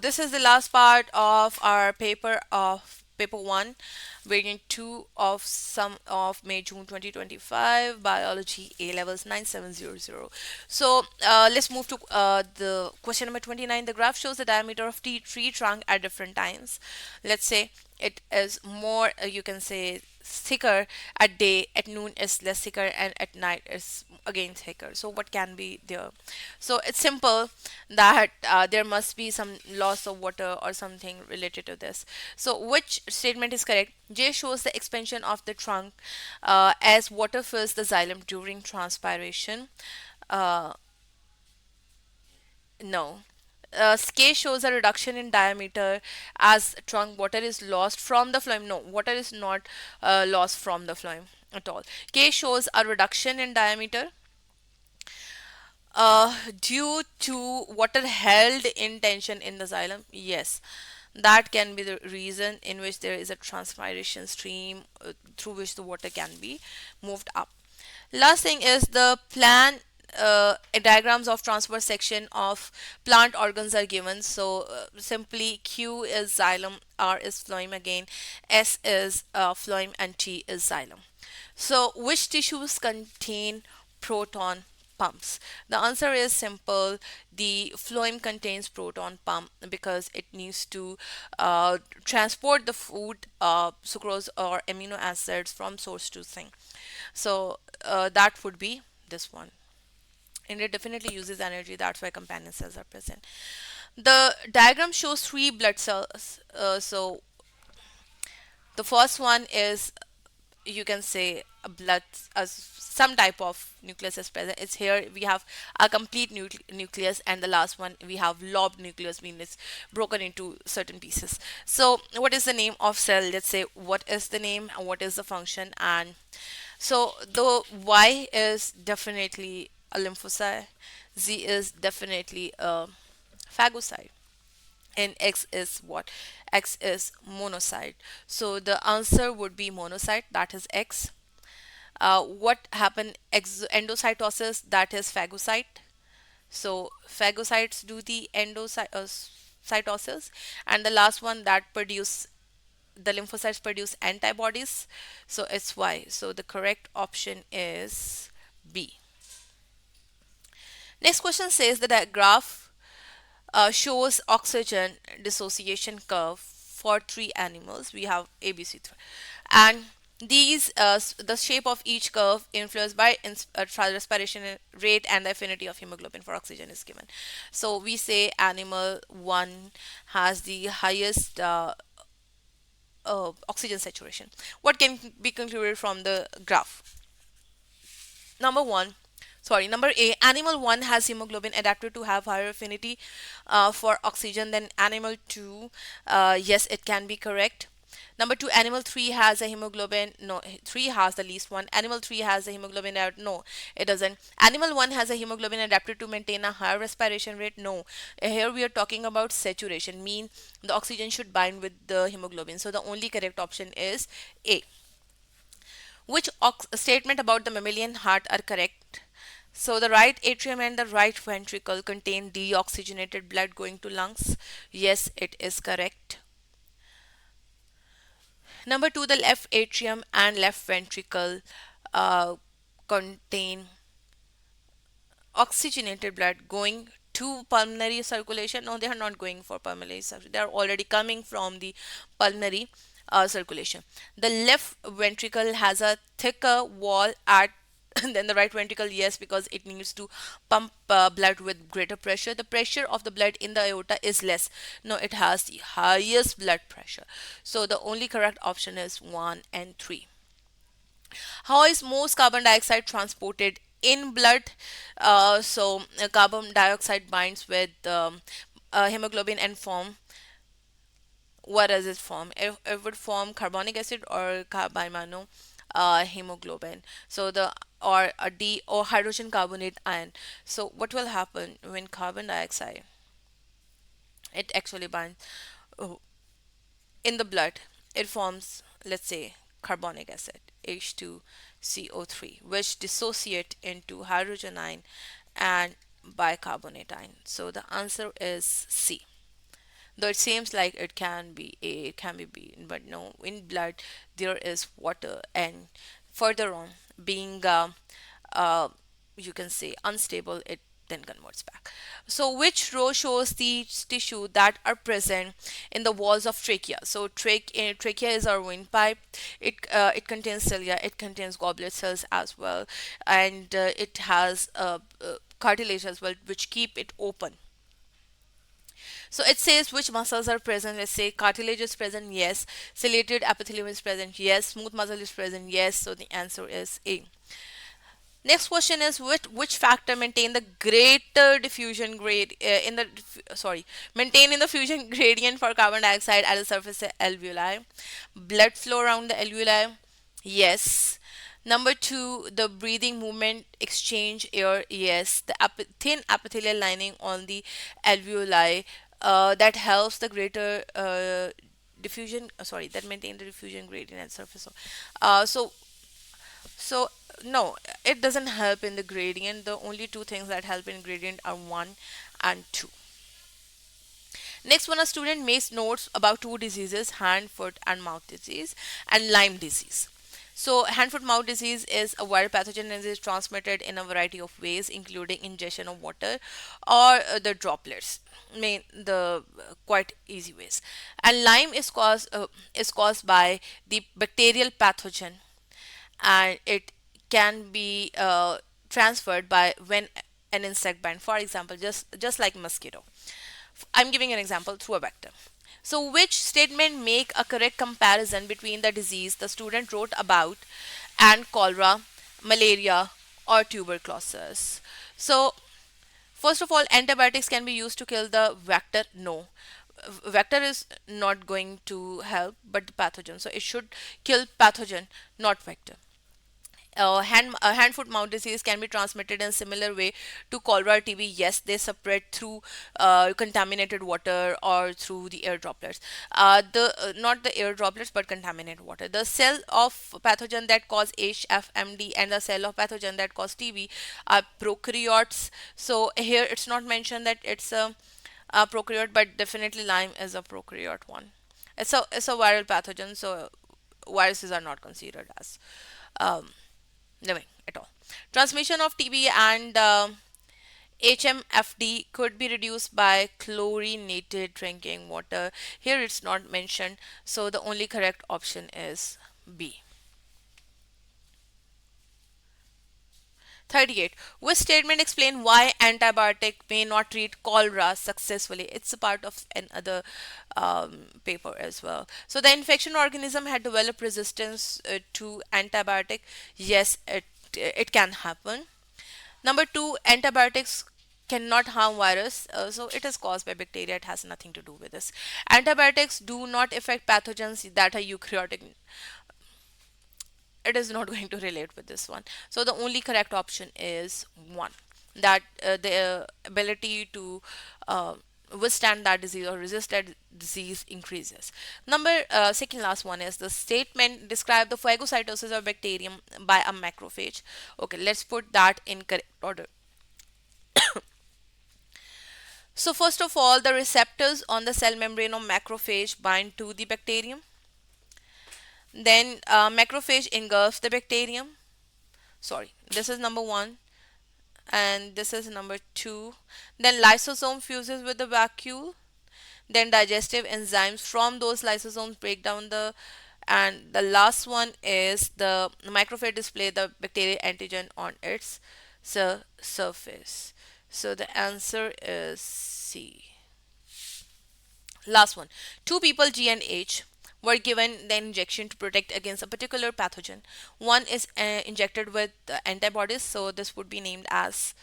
this is the last part of our paper of paper 1, variant 2 of some of May June 2025 biology A levels 9700. So let's move to the question number 29. The graph shows the diameter of tree trunk at different times. Let's say it is more, you can say, thicker at day, at noon is less thicker, and at night is again thicker. So what can be there? So it's simple that there must be some loss of water or something related to this. So which statement is correct? J shows the expansion of the trunk as water fills the xylem during transpiration. uh, no. K shows a reduction in diameter as trunk water is lost from the phloem. No, water is not lost from the phloem at all. K shows a reduction in diameter due to water held in tension in the xylem. Yes, that can be the reason in which there is a transpiration stream through which the water can be moved up. Last thing is the plan diagrams of transverse section of plant organs are given. So simply Q is xylem, R is phloem again, S is phloem, and T is xylem. So which tissues contain proton pumps? The answer is simple. The phloem contains proton pump because it needs to transport the food, sucrose or amino acids from source to thing. So that would be this one. And it definitely uses energy. That's why companion cells are present. The diagram shows three blood cells. So the first one is, you can say, a blood, as some type of nucleus is present. It's here we have a complete nucleus, and the last one we have lobed nucleus, meaning it's broken into certain pieces. So what is the name of cell? Let's say what is the name and what is the function. And so the Y is definitely a lymphocyte, Z is definitely a phagocyte, and X is what? X is monocyte. So the answer would be monocyte, that is X. What happened? Endocytosis, that is phagocyte. So phagocytes do the endocytosis, and the last one that produce, the lymphocytes produce antibodies. So it's Y. So the correct option is B. Next question says that a graph shows oxygen dissociation curve for three animals. We have ABC, and these the shape of each curve influenced by respiration rate and the affinity of hemoglobin for oxygen is given. So we say animal one has the highest oxygen saturation. What can be concluded from the graph? Number one, sorry, number A, animal 1 has hemoglobin adapted to have higher affinity for oxygen than animal 2. Yes, it can be correct. Number 2, animal 3 has a hemoglobin. No, 3 has the least one. Animal 3 has a hemoglobin. No, it doesn't. Animal 1 has a hemoglobin adapted to maintain a higher respiration rate. No. Here we are talking about saturation, mean the oxygen should bind with the hemoglobin. So the only correct option is A. Which statement about the mammalian heart are correct? So the right atrium and the right ventricle contain deoxygenated blood going to lungs. Yes, it is correct. Number two, the left atrium and left ventricle uh, contain oxygenated blood going to pulmonary circulation. No, they are not going for pulmonary circulation. They are already coming from the pulmonary circulation. The left ventricle has a thicker wall at than the right ventricle. Yes, because it needs to pump blood with greater pressure. The pressure of the blood in the aorta is less. No, it has the highest blood pressure. So the only correct option is 1 and 3. How is most carbon dioxide transported in blood? Carbon dioxide binds with hemoglobin and form. What does it form? It would form carbonic acid or carbimino hemoglobin. So the, or a D, or hydrogen carbonate ion. So what will happen when carbon dioxide, it actually binds oh, in the blood? It forms, let's say, carbonic acid H2CO3, which dissociate into hydrogen ion and bicarbonate ion. So the answer is C. though it seems like it can be A, it can be B, but no, in blood there is water, and further on, being uh, you can say unstable, it then converts back. So which row shows the tissue that are present in the walls of trachea? So trachea is our windpipe. It contains cilia, it contains goblet cells as well, and it has cartilage as well, which keep it open. So it says which muscles are present. Let's say cartilage is present, yes. Ciliated epithelium is present, yes. Smooth muscle is present, yes. So the answer is A. Next question is which factor maintain the greater diffusion grade in the sorry maintain in the fusion gradient for carbon dioxide at the surface alveoli? Blood flow around the alveoli, yes. Number two, the breathing movement exchange air, yes. The thin epithelial lining on the alveoli that helps the greater diffusion sorry that maintain the diffusion gradient at surface. So no, it doesn't help in the gradient. The only two things that help in gradient are one and two. Next one, a student makes notes about two diseases, hand, foot, and mouth disease, and Lyme disease. So, hand, foot, mouth disease is a viral pathogen and is transmitted in a variety of ways, including ingestion of water or the droplets. Main the quite easy ways. And Lyme is caused by the bacterial pathogen, and it can be transferred by when an insect bite, for example, just like mosquito. I'm giving an example through a vector. So which statement make a correct comparison between the disease the student wrote about and cholera, malaria, or tuberculosis? So first of all, antibiotics can be used to kill the vector. No, vector is not going to help but the pathogen, so it should kill pathogen, not vector. Hand foot mouth disease can be transmitted in a similar way to cholera TB. Yes, they spread through contaminated water or through the air droplets. The Not the air droplets but contaminated water. The cell of pathogen that cause HFMD and the cell of pathogen that cause TB are prokaryotes. So here it's not mentioned that it's a prokaryote, but definitely Lyme is a prokaryote one. It's a viral pathogen, so viruses are not considered as um, living at all. Transmission of TB and HMFD could be reduced by chlorinated drinking water. Here it's not mentioned, so the only correct option is B. 38. Which statement explain why antibiotic may not treat cholera successfully? It's a part of another paper as well. So the infection organism had developed resistance to antibiotic. Yes, it can happen. Number two, antibiotics cannot harm virus, so it is caused by bacteria. It has nothing to do with this. Antibiotics do not affect pathogens that are eukaryotic. It is not going to relate with this one. So the only correct option is one, that the ability to withstand that disease or resist that disease increases. Number second last one is the statement describe the phagocytosis of bacterium by a macrophage. Okay, let's put that in correct order. So first of all, the receptors on the cell membrane of macrophage bind to the bacterium. Then macrophage engulfs the bacterium. Sorry, this is number one, and this is number two. Then lysosome fuses with the vacuole. Then digestive enzymes from those lysosomes break down the, and the last one is the macrophage display the bacterial antigen on its surface. So the answer is C. Last one. Two people, G and H, were given the injection to protect against a particular pathogen. One is injected with antibodies, so this would be named as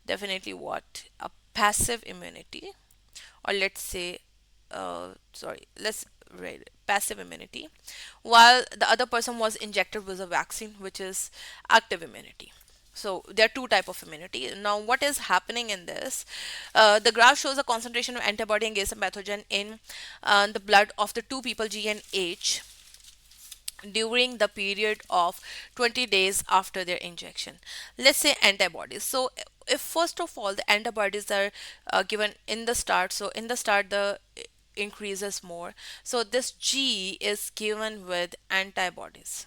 definitely what? A passive immunity, or let's say, let's write it, passive immunity, while the other person was injected with a vaccine, which is active immunity. So there are two type of immunity. Now what is happening in this, the graph shows the concentration of antibody against a pathogen in the blood of the two people, G and H, during the period of 20 days after their injection. Let's say antibodies. So if first of all the antibodies are given in the start, so in the start the increases more. So this G is given with antibodies.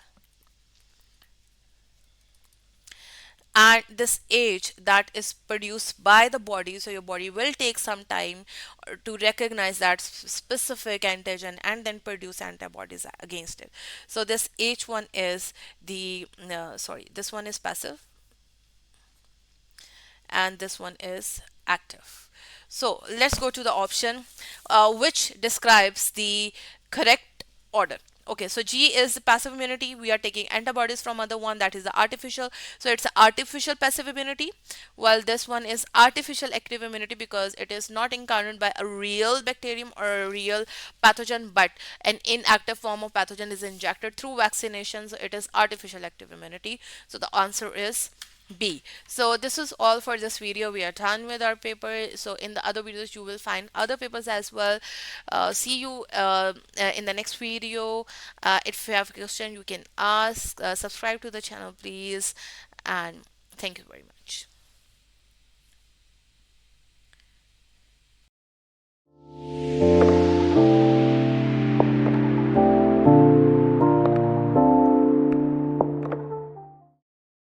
And this H that is produced by the body, so your body will take some time to recognize that specific antigen and then produce antibodies against it. So this H1 is the sorry, this one is passive and this one is active. So let's go to the option which describes the correct order. Okay, so G is the passive immunity. We are taking antibodies from other one, that is the artificial. So it's artificial passive immunity, while this one is artificial active immunity because it is not encountered by a real bacterium or a real pathogen, but an inactive form of pathogen is injected through vaccination. So it is artificial active immunity. So the answer is B. So this is all for this video. We are done with our paper. So in the other videos, you will find other papers as well. See you in the next video. If you have a question, you can ask. Subscribe to the channel, please. And thank you very much.